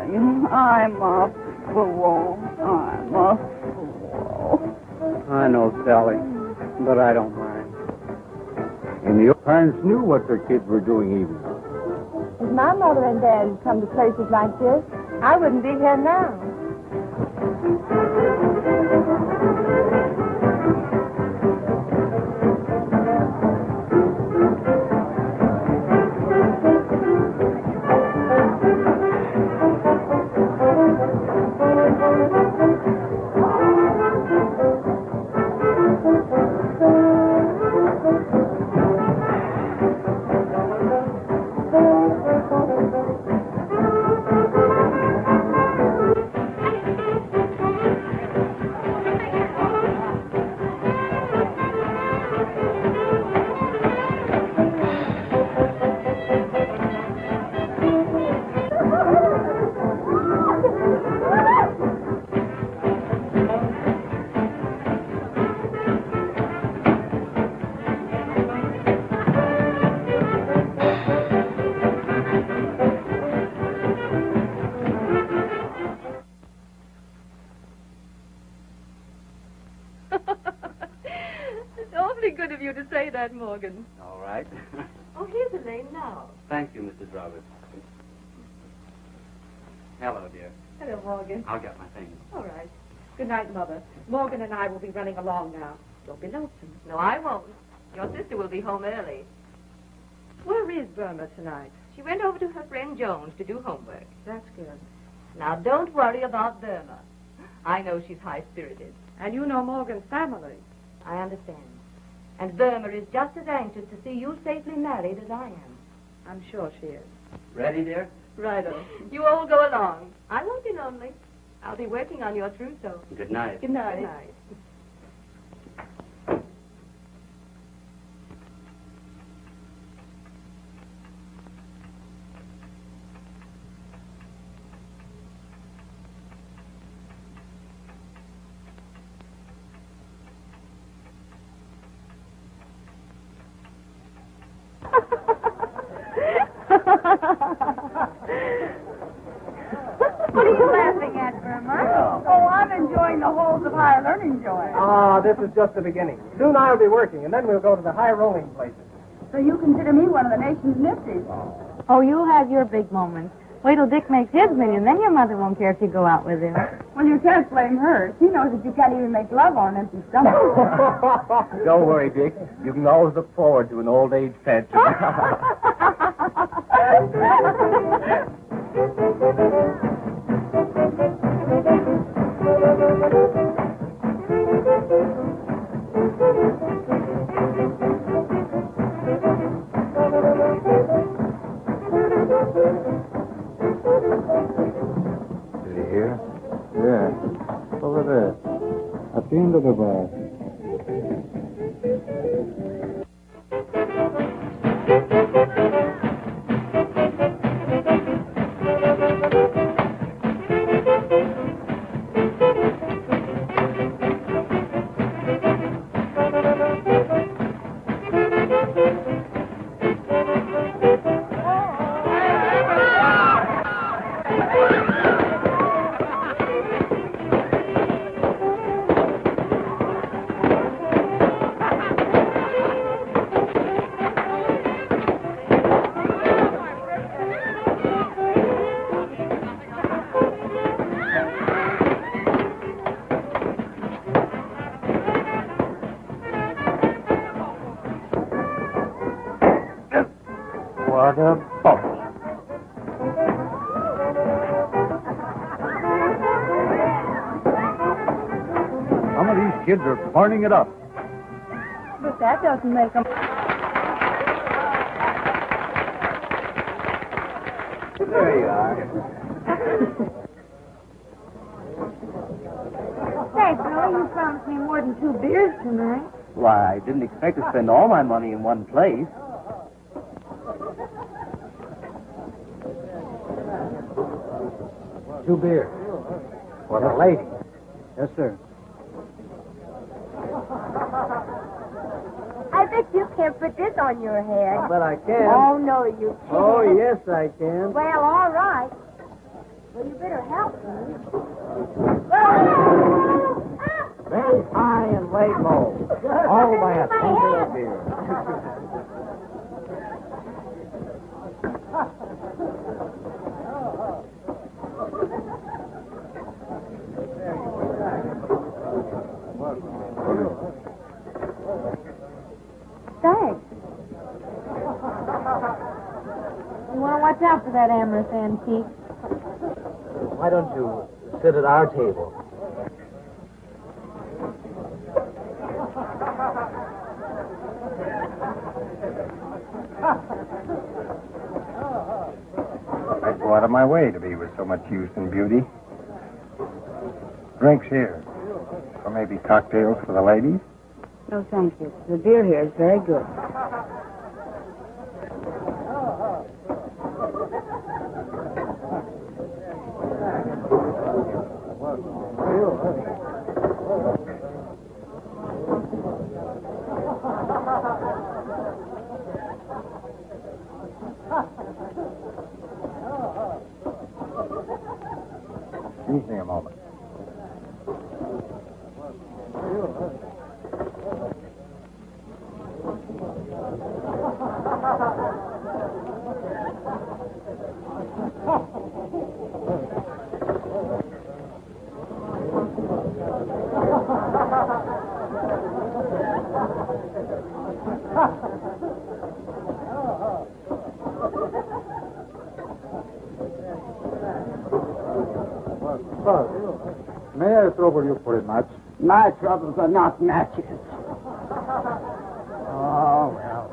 darling. I'm a fool. I'm a fool. I know, Sally, but I don't mind. And your parents knew what their kids were doing even. If my mother and dad had come to places like this, I wouldn't be here now. Morgan. All right. Oh, here's Elaine now. Thank you, Mrs. Roberts. Hello, dear. Hello, Morgan. I'll get my things. All right. Good night, Mother. Morgan and I will be running along now. Don't be lonesome. No, I won't. Your sister will be home early. Where is Burma tonight? She went over to her friend Jones to do homework. That's good. Now, don't worry about Burma. I know she's high-spirited. And you know Morgan's family. I understand. And Burma is just as anxious to see you safely married as I am. I'm sure she is. Ready, dear? Righto. You all go along. I won't be lonely. I'll be working on your trousseau. Good night. Good night. Good night. What are you laughing at, Burma? Oh, I'm enjoying the holes of higher learning, Joy. Ah, this is just the beginning. Soon I'll be working, and then we'll go to the high rolling places. So you consider me one of the nation's nifties? Oh, you'll have your big moments. Wait till Dick makes his million, then your mother won't care if you go out with him. Well, you can't blame her. She knows that you can't even make love on an empty stomach. Don't worry, Dick. You can always look forward to an old age pension. Did you hear? Yeah. Over there. At the end of the bar. What a boss. Some of these kids are burning it up. But that doesn't make them... There you are. Say, Bill, you promised me more than 2 beers tonight. Why, I didn't expect to spend all my money in one place. Two beers. For the lady. Yes, sir. I bet you can't put this on your head. But I can. Oh, no, you can't. Oh, yes, I can. Well, all right. Well, you better help me. Very high and way low. All by a finger of beer. Thanks. You want to watch out for that amorous antique. Why don't you sit at our table? I'd go out of my way to be with so much youth and beauty. Drinks here. Or maybe cocktails for the ladies. No, thank you. The beer here is very good. Excuse me a moment. May I trouble you for a match? My troubles are not matches. Oh, well.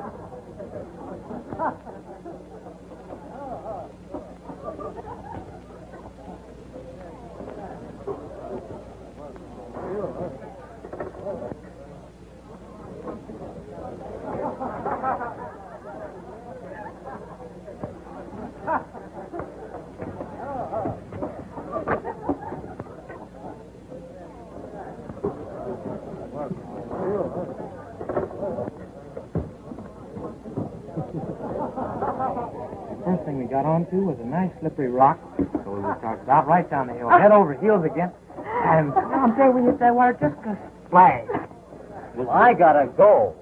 First thing we got onto was a nice slippery rock, so we started out right down the hill, head over heels again, and I'm there we hit that water just a splash. Well, I gotta go.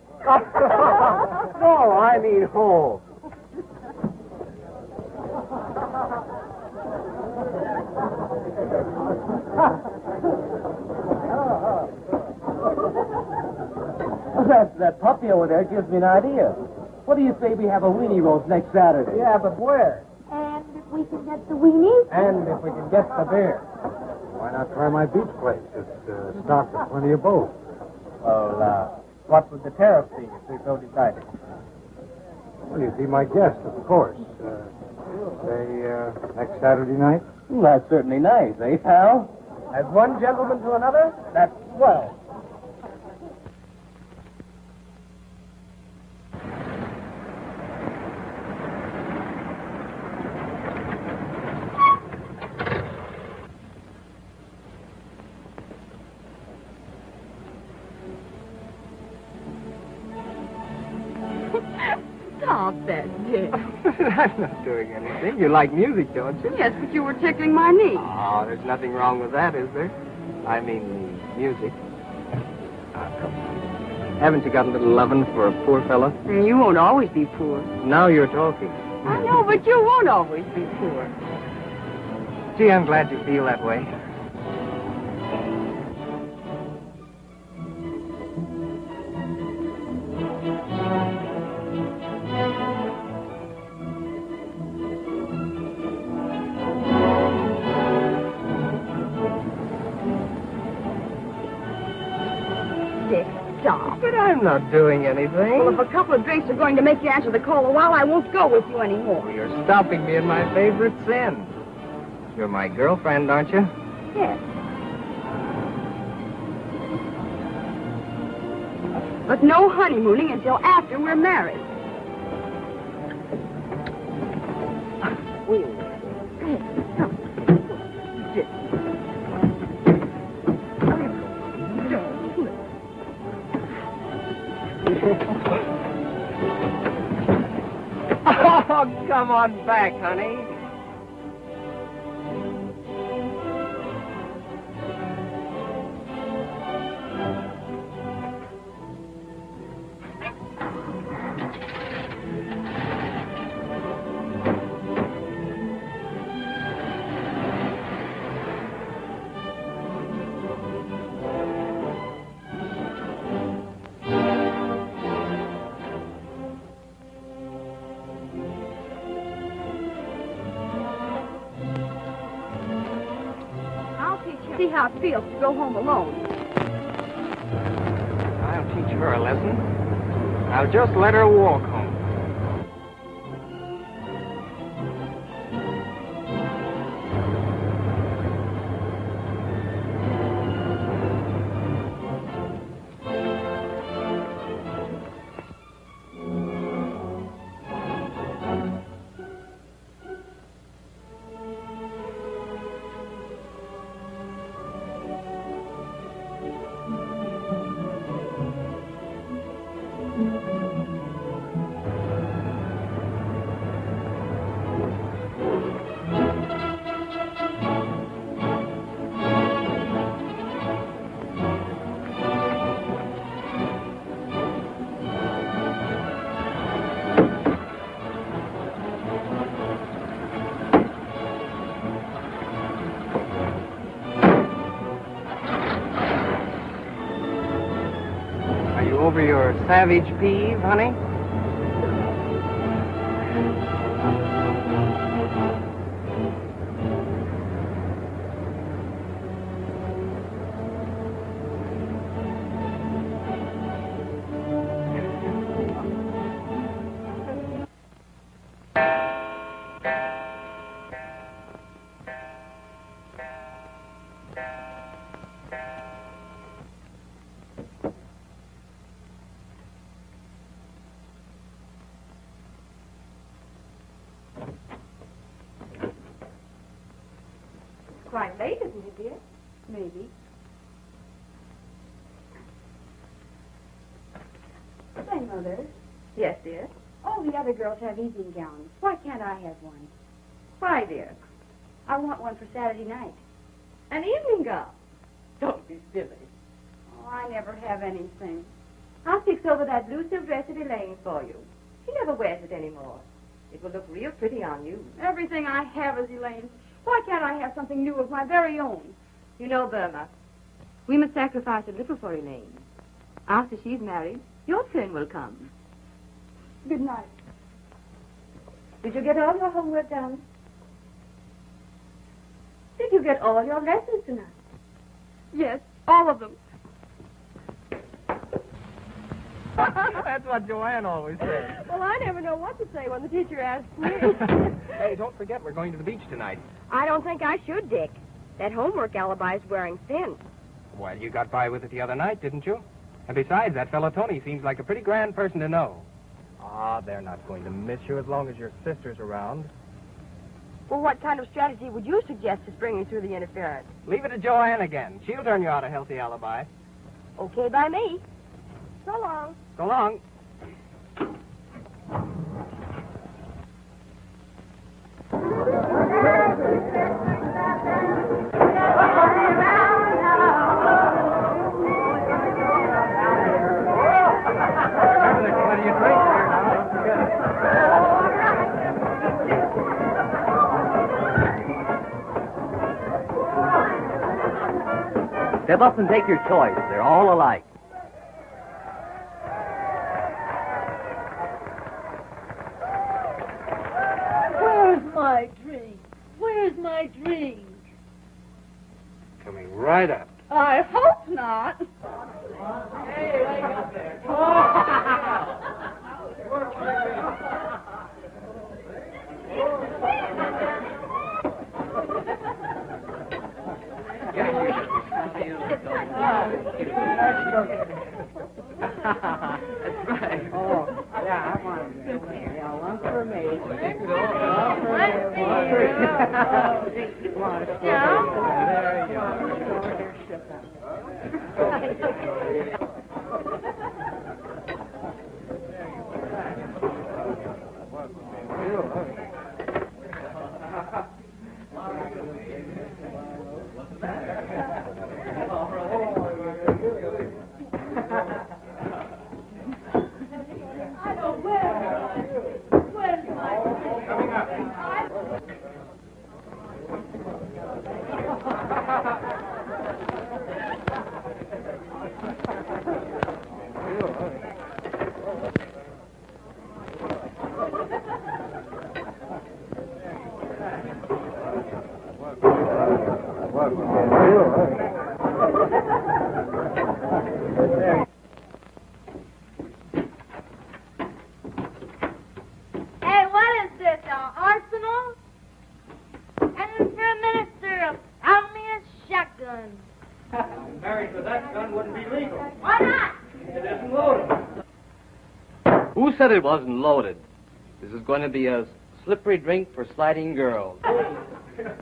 No, I mean home. That puppy over there gives me an idea. What do you say we have a weenie roast next Saturday? Yeah, but where? And if we can get the weenies? And if we can get the beer. Why not try my beach place? It's stocked with plenty of both. Well, what would the tariff be if we so decided? Well, you'd be my guest, of course. Say, next Saturday night? Well, that's certainly nice, eh, pal? As one gentleman to another, that's swell. Stop that, Jim. I'm not doing anything. You like music, don't you? Yes, but you were tickling my knee. Oh, there's nothing wrong with that, is there? I mean, the music. Come on. Haven't you got a little lovin' for a poor fella? You won't always be poor. Now you're talking. I know, but you won't always be poor. Gee, I'm glad you feel that way. Dick, stop. But I'm not doing anything. Well, if a couple of drinks are going to make you answer the call a while, I won't go with you anymore. You're stopping me in my favorite sin. You're my girlfriend, aren't you? Yes. But no honeymooning until after we're married. Oh, come on back, honey. see how it feels to go home alone. I'll teach her a lesson. I'll just let her walk home. Over your savage peeve, honey? Quite late, isn't it, dear? Maybe. Say, Mother. Yes, dear. All the other girls have evening gowns. Why can't I have one? Why, dear? I want one for Saturday night. An evening gown. Don't be silly. Oh, I never have anything. I'll fix over that blue silk dress of Elaine's for you. She never wears it anymore. It will look real pretty on you. Everything I have is Elaine's. Why can't I have something new of my very own? You know, Burma, we must sacrifice a little for Elaine. After she's married, your turn will come. Good night. Did you get all your homework done? Did you get all your lessons tonight? Yes, all of them. That's what Joanne always says. Well, I never know what to say when the teacher asks me. Hey, don't forget, we're going to the beach tonight. I don't think I should, Dick. That homework alibi's wearing thin. Well, you got by with it the other night, didn't you? And besides, that fellow Tony seems like a pretty grand person to know. Ah, they're not going to miss you as long as your sister's around. Well, what kind of strategy would you suggest to spring me through the interference? Leave it to Joanne again. She'll turn you out a healthy alibi. Okay by me. So long. So long. Step up and take your choice. They're all alike. Where's my drink? Where's my drink? Coming right up. I hope not. Hey, wake up there. That's right. Oh, yeah, I want it. Yeah, one for me. One for There you said it wasn't loaded. This is going to be a slippery drink for sliding girls. Slippery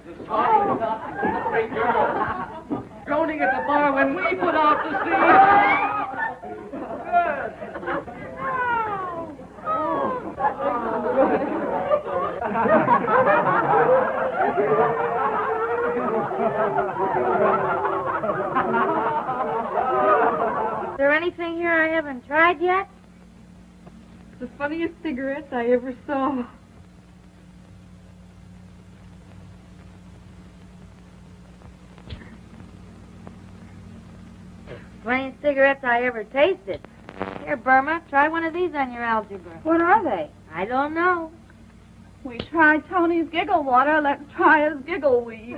girls. Groaning at the bar when we put out to sea. Is there anything here I haven't tried yet? The funniest cigarettes I ever saw. Funniest cigarettes I ever tasted. Here, Burma, try one of these on your algebra. What are they? I don't know. We tried Tony's giggle water. Let's try his giggle weed.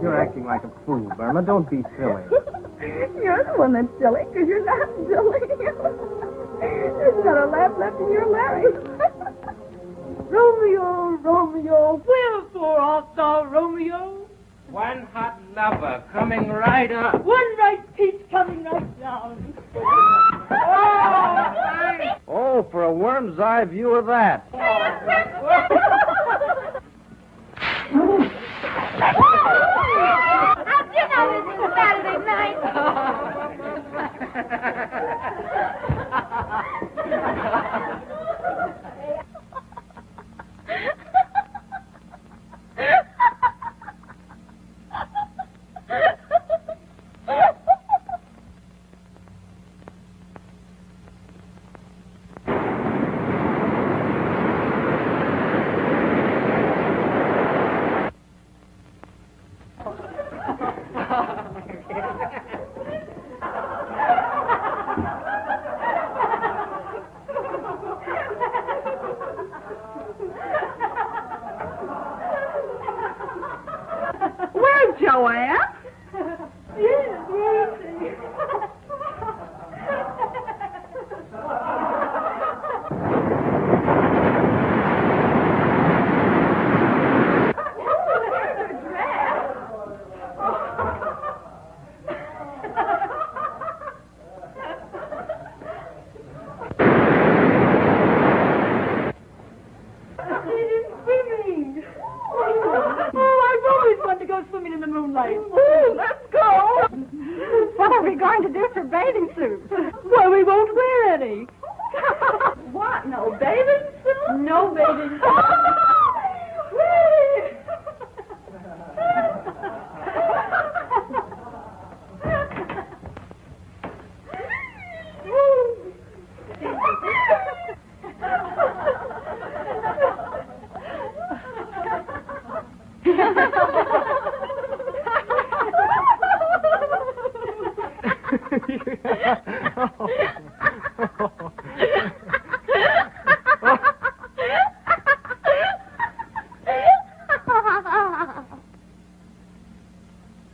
You're acting like a fool, Burma. Don't be silly. You're the one that's silly, because you're not silly. There's not a laugh left in your larynx. Romeo, Romeo, wherefore art thou Romeo? One hot lover coming right up. One right piece coming right down. Oh, for a worm's eye view of that. How'd you know this is Saturday night? Where's Joanne? Yes, where is he? Swimming in the moonlight. Ooh, let's go. What are we going to do for bathing suits? Well, we won't wear any. What? No bathing suits? No bathing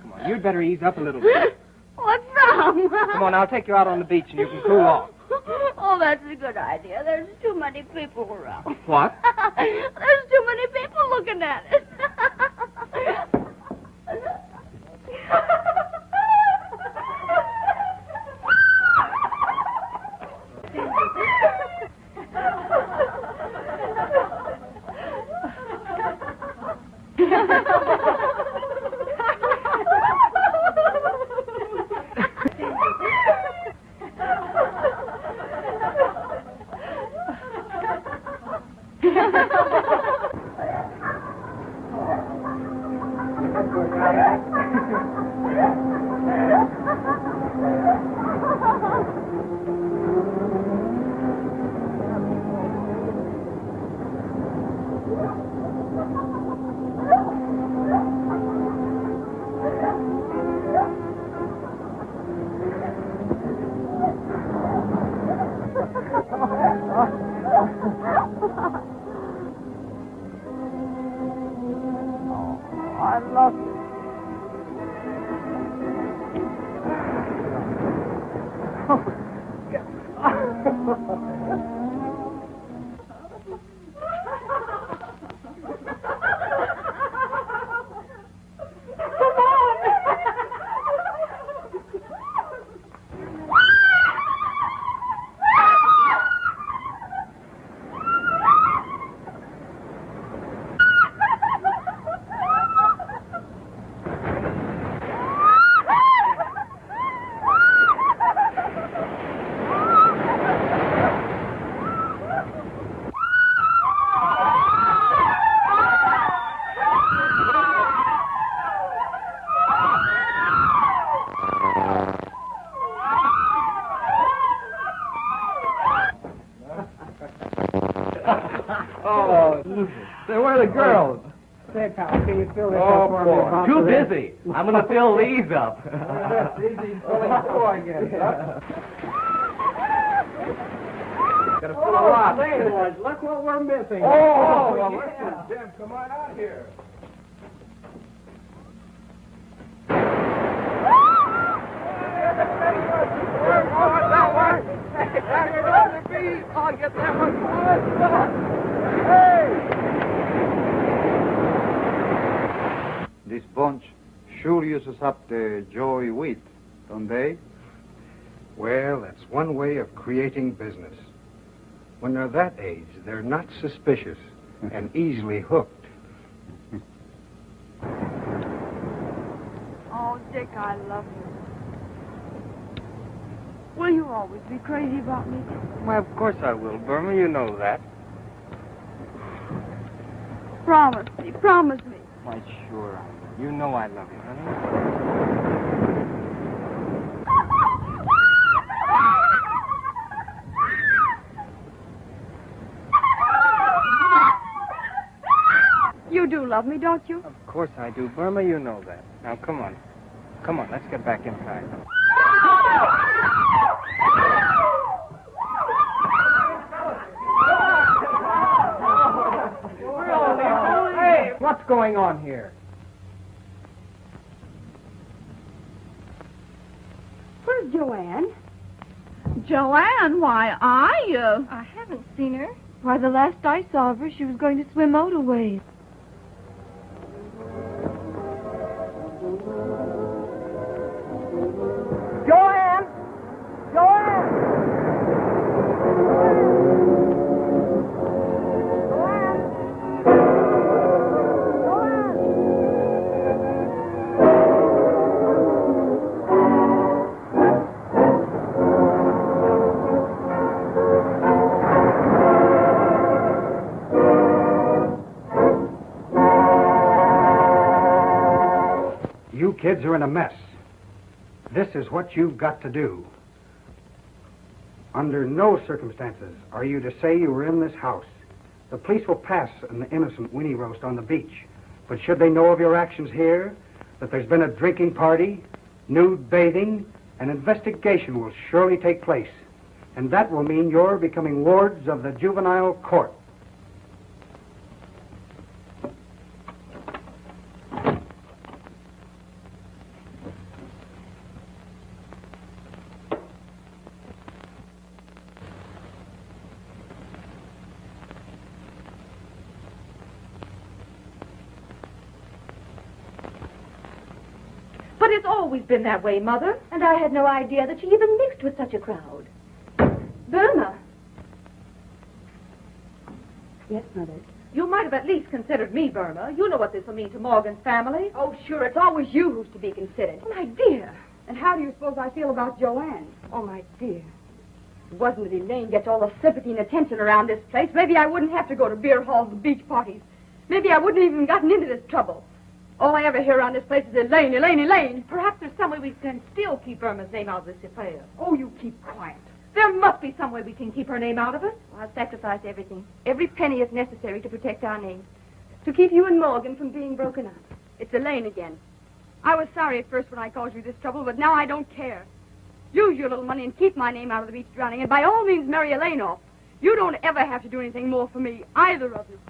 Come on, you'd better ease up a little bit. What's wrong? Come on, I'll take you out on the beach and you can cool off. Oh, that's a good idea. There's too many people around. What? There's too many people looking at it. Where are the girls? Say, pal, can you fill this Oh, up for boy. me? Too busy. I'm going to fill these up. That's easy filling too, I guess. Gotta fill a lot. Boys, look what we're missing. Oh, well, yeah. listen, Jim, come on out here. I'll get that one. Hey! This bunch sure uses up the joy wheat, don't they? Well, that's one way of creating business. When they're that age, they're not suspicious and easily hooked. Oh, Dick, I love you. Will you always be crazy about me? Why, of course I will, Burma. You know that. Promise me, promise me. Why, sure I will. You know I love you, honey. You do love me, don't you? Of course I do, Burma. You know that. Now, come on. Come on, let's get back inside. Hey, what's going on here? Where's Joanne? Joanne, why, I haven't seen her. Why, the last I saw of her, she was going to swim out a ways. Joanne! Joanne! You kids are in a mess. This is what you've got to do. Under no circumstances are you to say you were in this house. The police will pass an innocent Winnie roast on the beach. But should they know of your actions here, that there's been a drinking party, nude bathing, an investigation will surely take place. And that will mean you're becoming wards of the juvenile court. But it's always been that way, Mother. And I had no idea that she even mixed with such a crowd. Burma. Yes, Mother. You might have at least considered me, Burma. You know what this will mean to Morgan's family. Oh, sure, it's always you who's to be considered. Oh, my dear. And how do you suppose I feel about Joanne? Oh, my dear. It wasn't that Elaine gets all the sympathy and attention around this place. Maybe I wouldn't have to go to beer halls and beach parties. Maybe I wouldn't have even gotten into this trouble. All I ever hear around this place is Elaine, Elaine, Elaine. Perhaps there's some way we can still keep Burma's name out of this affair. Oh, you keep quiet. There must be some way we can keep her name out of it. I'll sacrifice everything. Every penny is necessary to protect our name. To keep you and Morgan from being broken up. It's Elaine again. I was sorry at first when I caused you this trouble, but now I don't care. Use your little money and keep my name out of the beach drowning, and by all means marry Elaine off. You don't ever have to do anything more for me, either of you.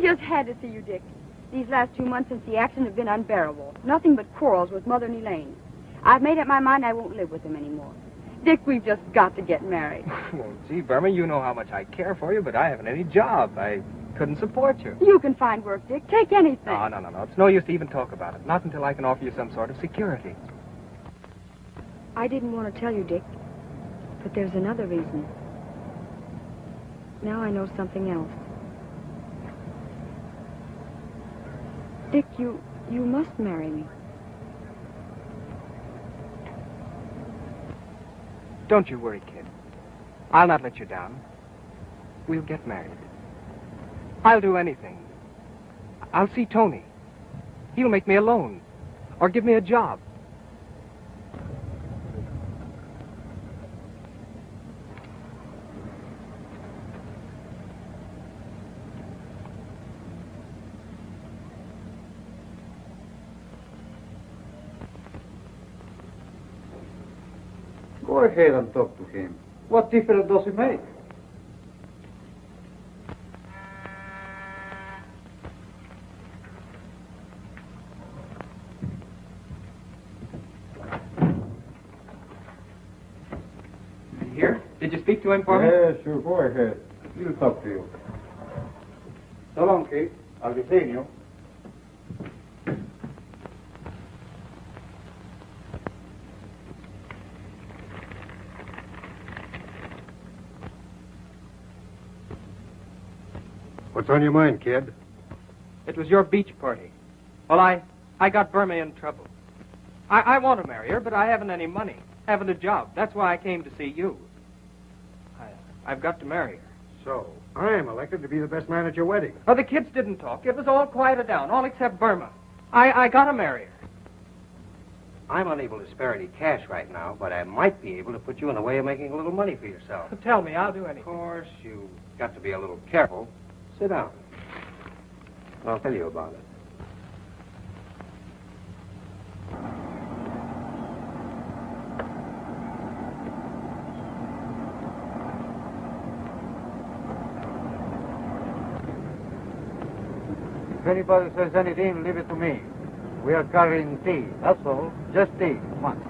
just had to see you, Dick. These last 2 months since the accident have been unbearable. Nothing but quarrels with Mother and Elaine. I've made up my mind I won't live with them anymore. Dick, we've just got to get married. Well, gee, Burma, you know how much I care for you, but I haven't any job. I couldn't support you. You can find work, Dick. Take anything. No. It's no use to even talk about it. Not until I can offer you some sort of security. I didn't want to tell you, Dick, but there's another reason. Now I know something else. Dick, you must marry me. Don't you worry, kid. I'll not let you down. We'll get married. I'll do anything. I'll see Tony. He'll make me a loan or give me a job. Go ahead and talk to him. What difference does it make? Here? Did you speak to him for me? Yeah, sure. Go ahead. He'll talk to you. So long, Kate. I'll be seeing you. What's on your mind, kid? It was your beach party. Well, I got Burma in trouble. I want to marry her, but I haven't any money. Haven't a job. That's why I came to see you. I've got to marry her. So, I am elected to be the best man at your wedding. Oh, the kids didn't talk. It was all quieted down, all except Burma. I got to marry her. I'm unable to spare any cash right now, but I might be able to put you in the way of making a little money for yourself. Tell me, I'll do anything. Of course, you've got to be a little careful. Sit down. I'll tell you about it. If anybody says anything, leave it to me. We are carrying tea. That's all. Just tea. Come on.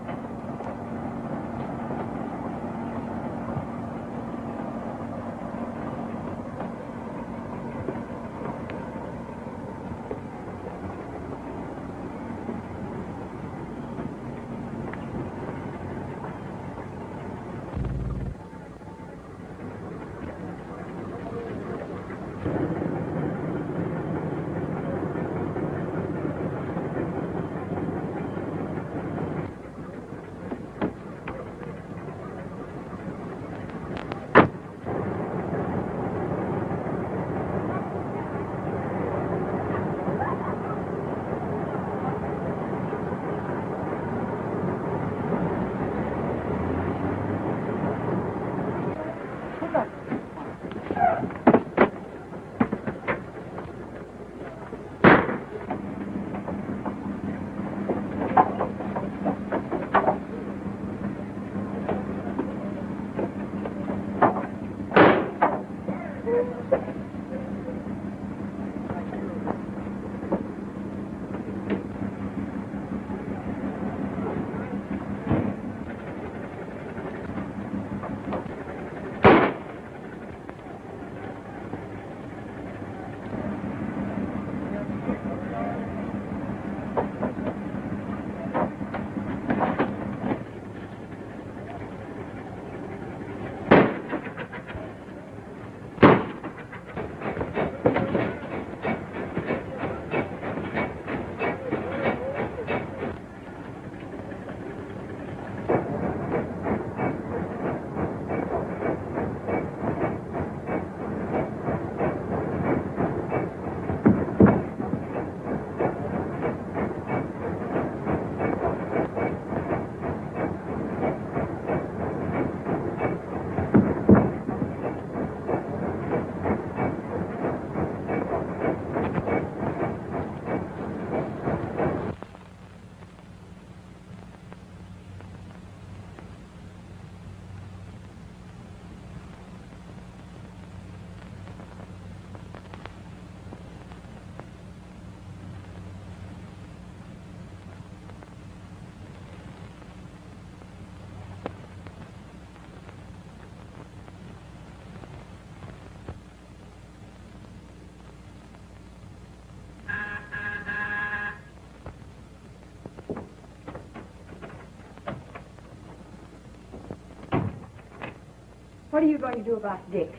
What are you going to do about Dick?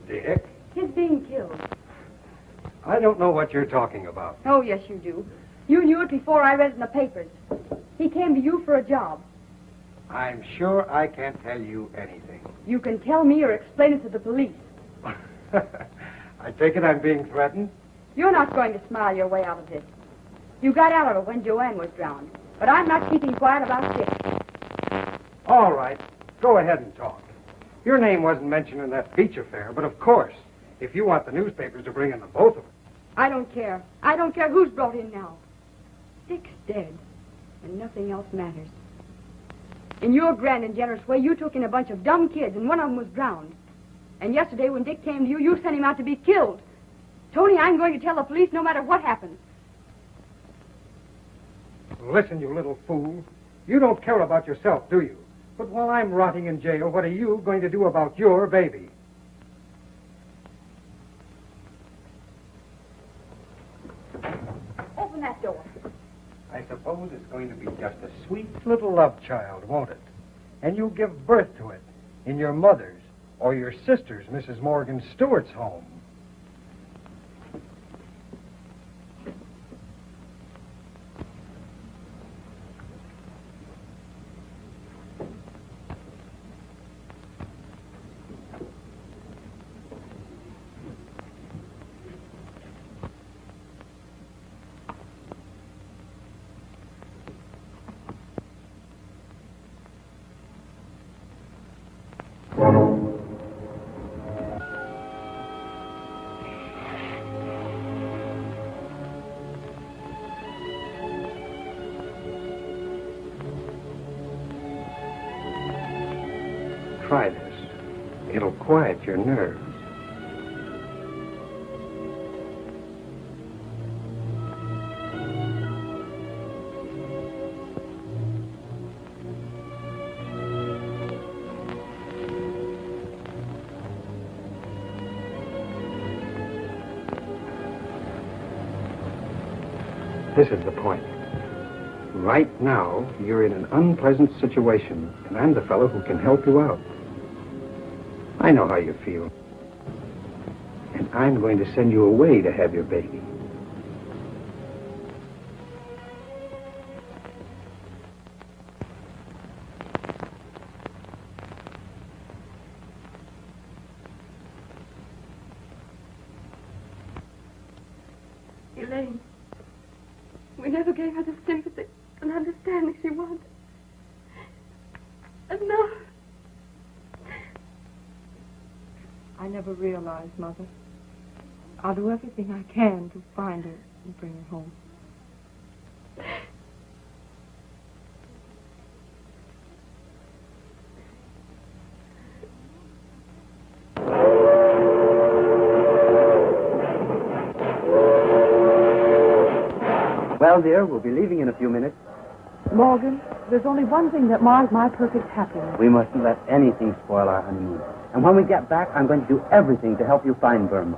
Dick? His being killed. I don't know what you're talking about. Oh, yes, you do. You knew it before I read it in the papers. He came to you for a job. I'm sure I can't tell you anything. You can tell me or explain it to the police. I take it I'm being threatened? You're not going to smile your way out of this. You got out of it when Joanne was drowned. But I'm not keeping quiet about Dick. All right. Go ahead and talk. Your name wasn't mentioned in that beach affair, but of course, if you want the newspapers to bring in the both of them. I don't care. I don't care who's brought in now. Dick's dead, and nothing else matters. In your grand and generous way, you took in a bunch of dumb kids, and one of them was drowned. And yesterday, when Dick came to you, you sent him out to be killed. Tony, I'm going to tell the police no matter what happens. Listen, you little fool. You don't care about yourself, do you? But while I'm rotting in jail, what are you going to do about your baby? Open that door. I suppose it's going to be just a sweet little love child, won't it? And you'll give birth to it in your mother's or your sister's, Mrs. Morgan Stewart's home. Try this. It'll quiet your nerves. This is the point. Right now, you're in an unpleasant situation, and I'm the fellow who can help you out. I know how you feel. And I'm going to send you away to have your baby. Elaine, we never gave her the sympathy and understanding she wanted. And now... I never realized, Mother. I'll do everything I can to find her and bring her home. Well, dear, we'll be leaving in a few minutes. Morgan, there's only one thing that mars my perfect happiness. We mustn't let anything spoil our honeymoon. And when we get back, I'm going to do everything to help you find Burma.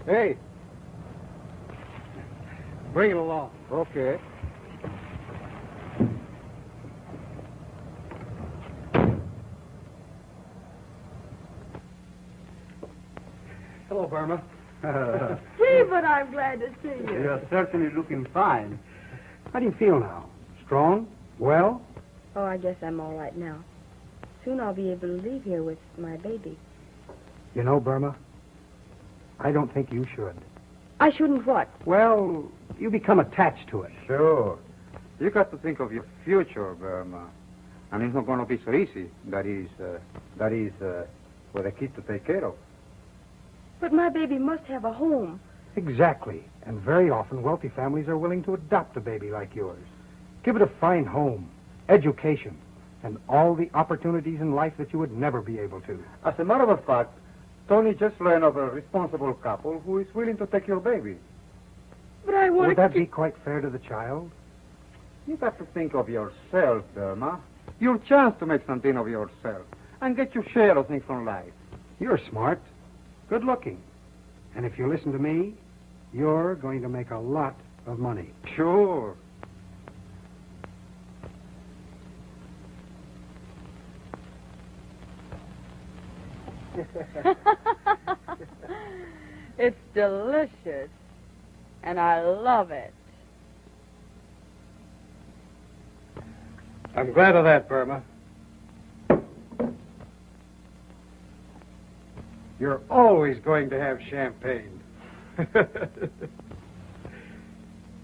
Hey. Bring it along. Okay. Hello, Burma. Stephen, I'm glad to see you. You're certainly looking fine. How do you feel now? Strong? Well? Oh, I guess I'm all right now. Soon I'll be able to leave here with my baby. You know, Burma, I don't think you should. I shouldn't what? Well, you become attached to it. Sure. You got to think of your future, Burma. And it's not going to be so easy. That is for the kid to take care of. But my baby must have a home. Exactly. And very often wealthy families are willing to adopt a baby like yours. Give it a fine home, education, and all the opportunities in life that you would never be able to. As a matter of fact, Tony just learned of a responsible couple who is willing to take your baby. But I want Would that be quite fair to the child? You got to think of yourself, Burma. Your chance to make something of yourself and get your share of things from life. You're smart, good looking. And if you listen to me, you're going to make a lot of money. Sure. It's delicious. And I love it. I'm glad of that, Burma. You're always going to have champagne.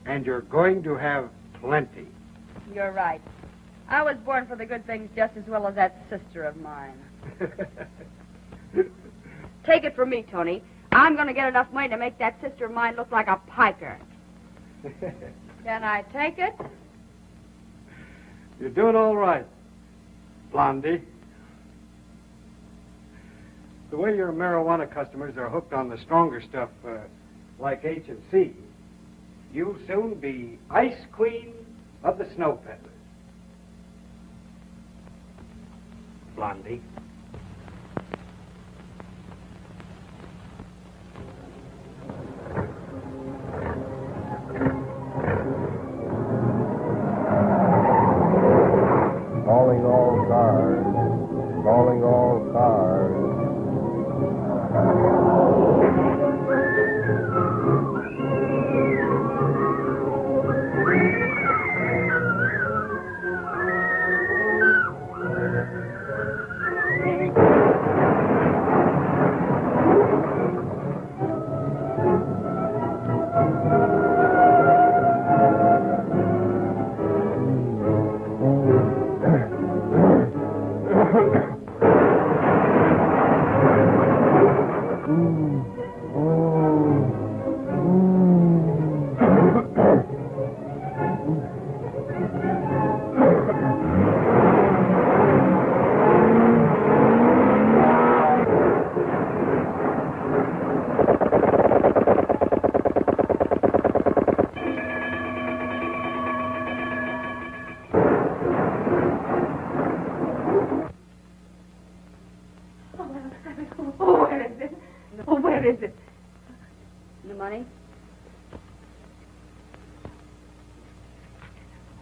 And you're going to have plenty. You're right. I was born for the good things just as well as that sister of mine. Take it from me, Tony. I'm going to get enough money to make that sister of mine look like a piker. Can I take it? You're doing all right, Blondie. The way your marijuana customers are hooked on the stronger stuff, like H and C, you'll soon be Ice Queen of the Snow Peddlers. Blondie. Calling all cars. Calling all cars.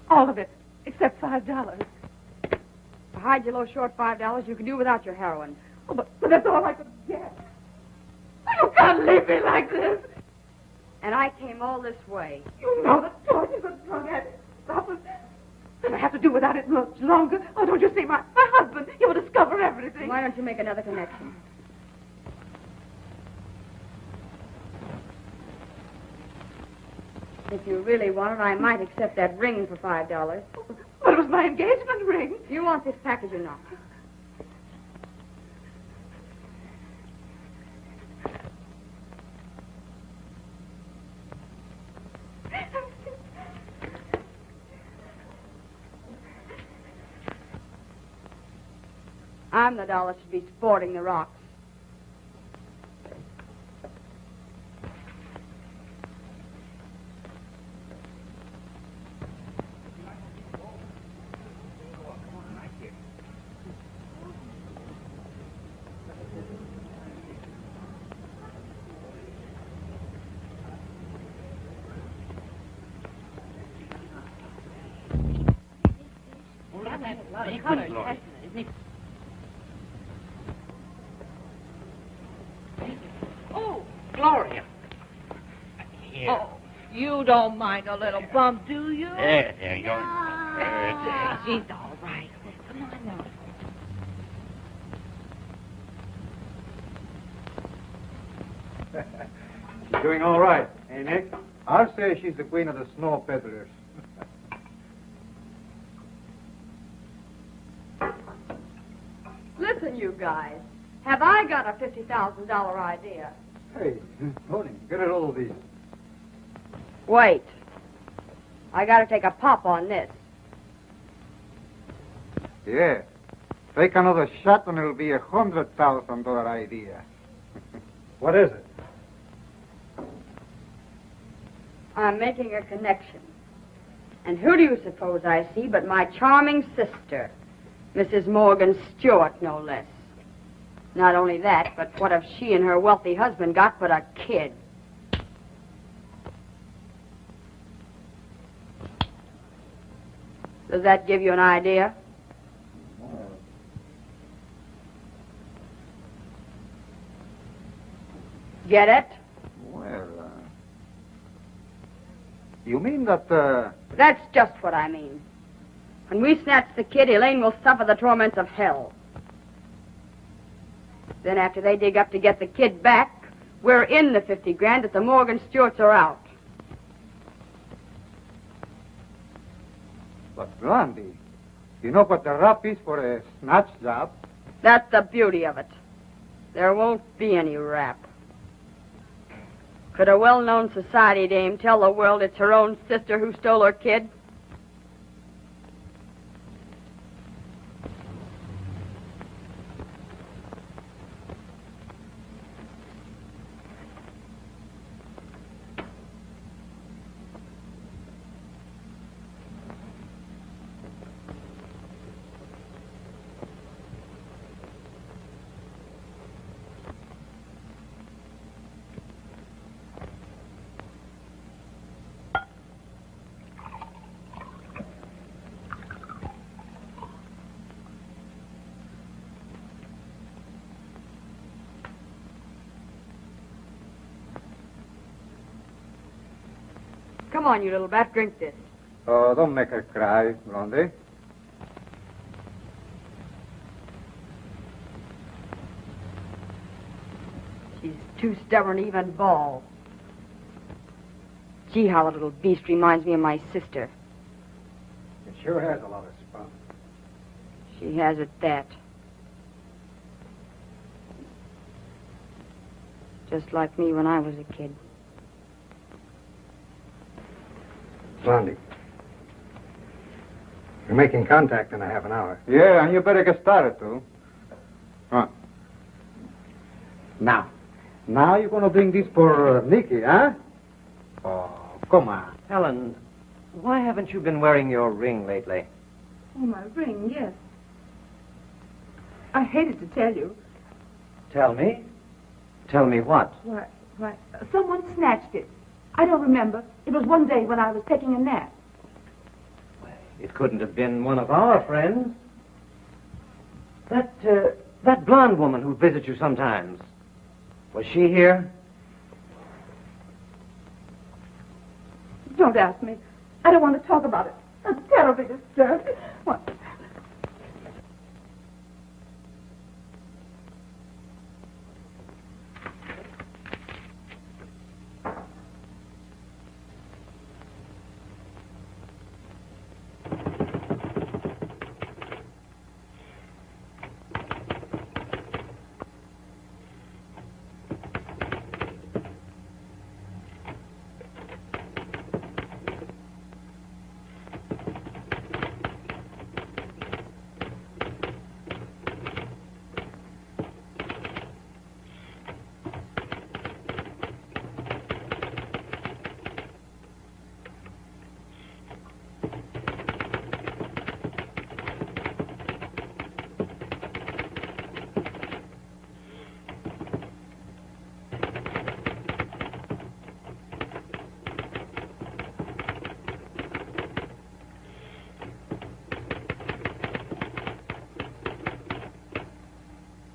All of it, except $5. To hide your low short $5, you can do without your heroin. Oh, but that's all I could get. You can't leave me like this. And I came all this way. You know the George is a drug addict. Stop it. And I have to do without it much longer. Oh, don't you see, my husband, he will discover everything. Why don't you make another connection? If you really want it, I might accept that ring for $5. But it was my engagement ring. You want this package or not? I'm the doll that should be sporting the rocks. Oh, Gloria. Here. Oh, you don't mind a little bump, do you? There you go. She's all right. Come on now. She's doing all right, eh, Nick? I'll say she's the queen of the snow peddlers. Listen, you guys. Have I got a $50,000 idea? Hey, Tony, get a load of these. Wait. I gotta take a pop on this. Yeah. Take another shot and it'll be $100,000 idea. What is it? I'm making a connection. And who do you suppose I see but my charming sister, Mrs. Morgan Stewart, no less. Not only that, but what have she and her wealthy husband got but a kid? Does that give you an idea? Get it? Well, you mean that, That's just what I mean. When we snatch the kid, Elaine will suffer the torments of hell. Then after they dig up to get the kid back, we're in the 50 grand that the Morgan Stewarts are out. But Blondie, you know what the rap is for a snatch job? That's the beauty of it. There won't be any rap. Could a well-known society dame tell the world it's her own sister who stole her kid? Come on, you little bat, drink this. Oh, don't make her cry, Blondie. She's too stubborn to even bawl. Gee, how the little beast reminds me of my sister. It sure has a lot of spunk. She has at that. Just like me when I was a kid. Blondie. You're making contact in a half an hour. Yeah, and you better get started, too. Huh. Now you're going to bring this for Nicky, huh? Oh, come on. Helen, why haven't you been wearing your ring lately? Oh, my ring, yes. I hated to tell you. Tell me. Tell me what? Why, someone snatched it. I don't remember. It was one day when I was taking a nap. It couldn't have been one of our friends. That blonde woman who visits you sometimes. Was she here? Don't ask me. I don't want to talk about it. I'm terribly disturbed. What?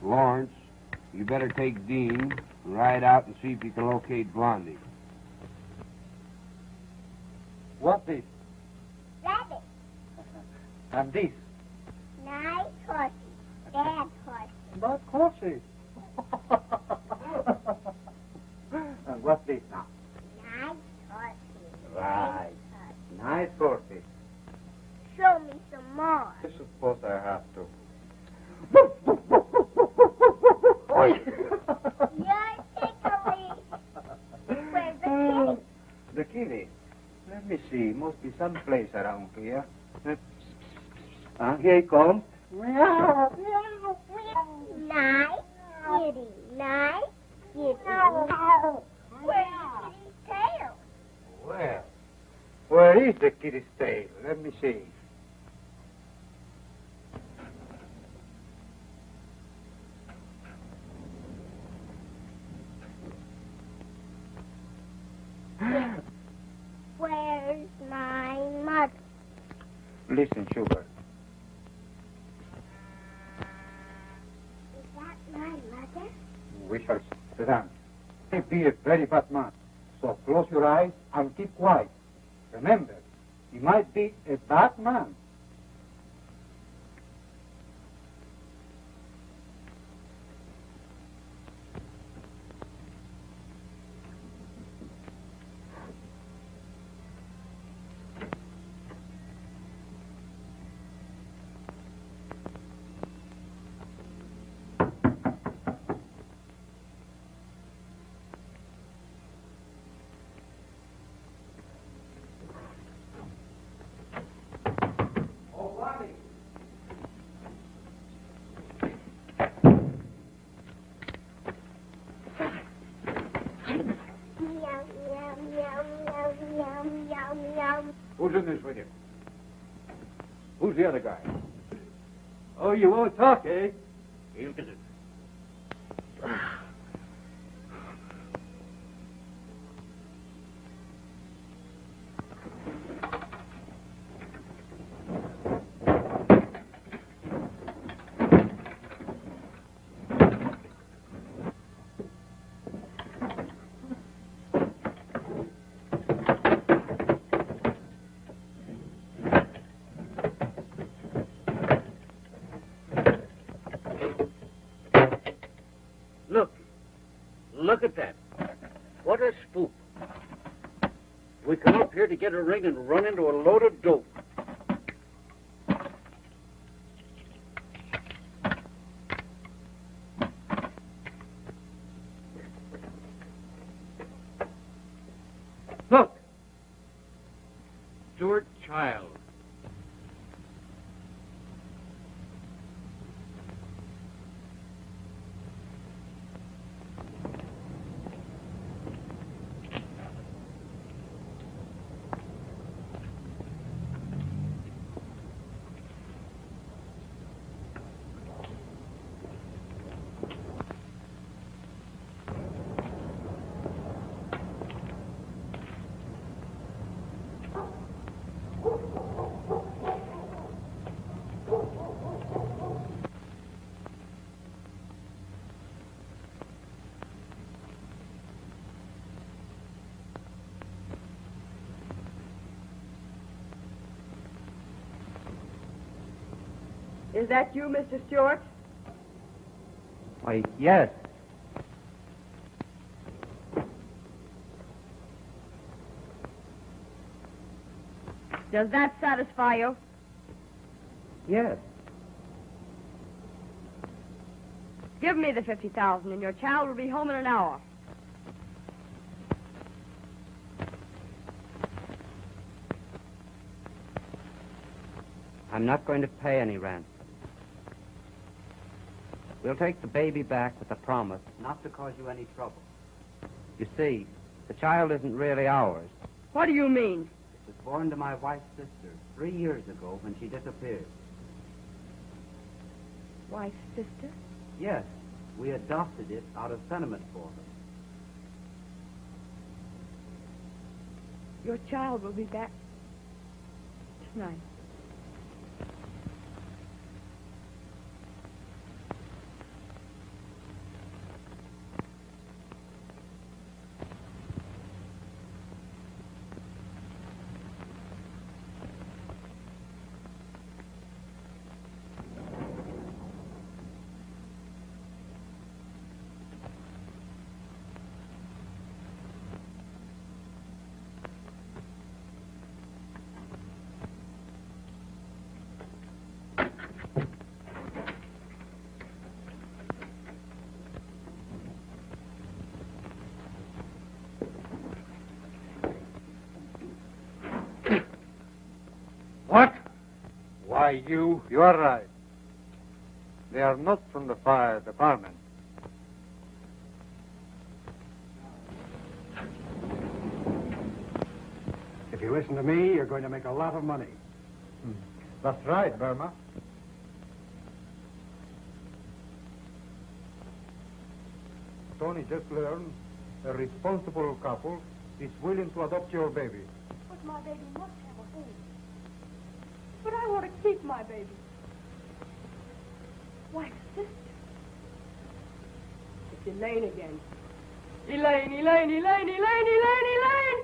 Lawrence, you better take Dean and ride out and see if you can locate Blondie. What this? Rabbit. And this? Nice horses. Bad horses. Not horses. And what's this now? Nice horses. Right. Nice horses. Show me some more. I suppose I have to. You're tickly. Where's the kitty? The kitty? Let me see. Must be someplace around here. Here he comes. Nice kitty. Nice kitty. Where's the kitty's tail? Well, where is the kitty's tail? Let me see. Listen, sugar. Is that my mother? We shall sit down. He be a very bad man. So close your eyes and keep quiet. Remember, he might be a bad man. Who's in this with you? Who's the other guy? Oh, you won't talk, eh? He'll get it. Look at that. What a spook. We come up here to get a ring and run into a load of dope. Look. Stuart Child. Is that you, Mr. Stewart? Why, yes. Does that satisfy you? Yes. Give me the $50,000 and your child will be home in an hour. I'm not going to pay any rent. We'll take the baby back with a promise not to cause you any trouble. You see, the child isn't really ours. What do you mean? It was born to my wife's sister 3 years ago when she disappeared. Wife's sister? Yes, we adopted it out of sentiment for her. Your child will be back tonight. What? Why, you are right. They are not from the fire department. If you listen to me, you're going to make a lot of money. That's right, Burma. Tony just learned a responsible couple is willing to adopt your baby. But my baby must have a home. But I want to keep my baby. Why, sister. It's Elaine again. Elaine, Elaine, Elaine, Elaine, Elaine, Elaine!